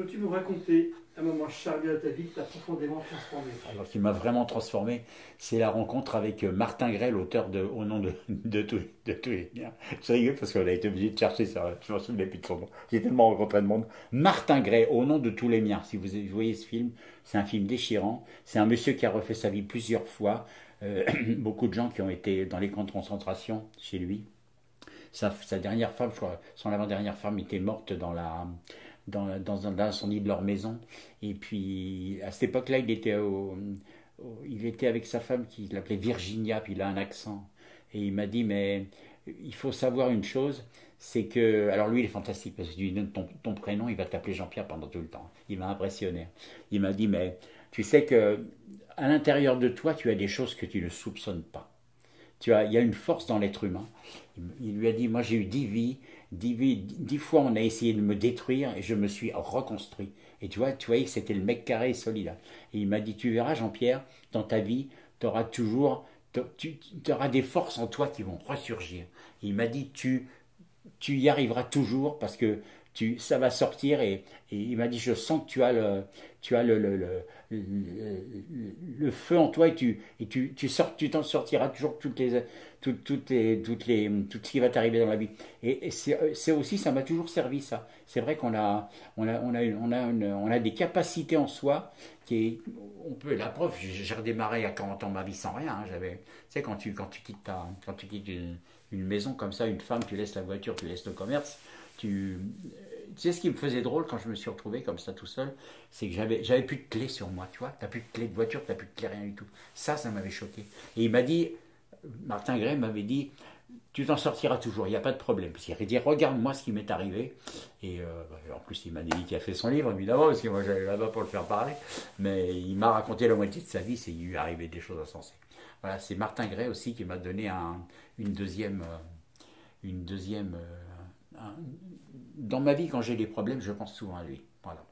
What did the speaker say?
Peux-tu nous raconter un moment charnière de ta vie qui t'a profondément transformé? Alors, qui m'a vraiment transformé, c'est la rencontre avec Martin Gray, l'auteur de Au nom de tous les biens. Je rigole parce qu'on a été obligé de chercher ça, je m'en souviens plus de son nom. J'ai tellement rencontré de monde. Martin Gray, Au nom de tous les miens. Si vous voyez ce film, c'est un film déchirant. C'est un monsieur qui a refait sa vie plusieurs fois. Beaucoup de gens qui ont été dans les camps de concentration chez lui. Sa dernière femme, je crois, son avant-dernière femme était morte dans son lit de leur maison. Et puis, à cette époque-là, il était avec sa femme qui l'appelait Virginia, puis il a un accent. Et il m'a dit, mais il faut savoir une chose, c'est que... Alors lui, il est fantastique, parce que tu lui donnes ton prénom, il va t'appeler Jean-Pierre pendant tout le temps. Il m'a impressionné. Il m'a dit, mais tu sais que à l'intérieur de toi, tu as des choses que tu ne soupçonnes pas. Il y a une force dans l'être humain. Il lui a dit, moi j'ai eu 10 vies, 10 fois on a essayé de me détruire et je me suis reconstruit. Et tu voyais que c'était le mec carré et solide. Et il m'a dit, tu verras Jean-Pierre, dans ta vie, tu auras toujours, tu auras des forces en toi qui vont ressurgir. Et il m'a dit, tu y arriveras toujours parce que ça va sortir et il m'a dit je sens que tu as le feu en toi tu t'en sortiras toujours tout ce qui va t'arriver dans la vie. Et c'est aussi, ça m'a toujours servi ça. C'est vrai on a des capacités en soi la preuve, j'ai redémarré à 40 ans ma vie sans rien. Hein. Tu sais, quand tu quittes une maison comme ça, une femme, tu laisses la voiture, tu laisses le commerce, tu sais ce qui me faisait drôle quand je me suis retrouvé comme ça tout seul, c'est que j'avais plus de clé sur moi, tu vois, t'as plus de clé de voiture, t'as plus de clé rien du tout. Ça m'avait choqué. Et il m'a dit, Martin Gray m'avait dit, tu t'en sortiras toujours, il n'y a pas de problème. Parce qu'il a dit, regarde-moi ce qui m'est arrivé. Et en plus, il m'a dit qu'il a fait son livre, évidemment, parce que moi j'allais là-bas pour le faire parler. Mais il m'a raconté la moitié de sa vie, c'est qu'il lui est arrivé des choses insensées. Voilà, c'est Martin Gray aussi qui m'a donné une deuxième. Une deuxième dans ma vie, quand j'ai des problèmes, je pense souvent à lui. Voilà.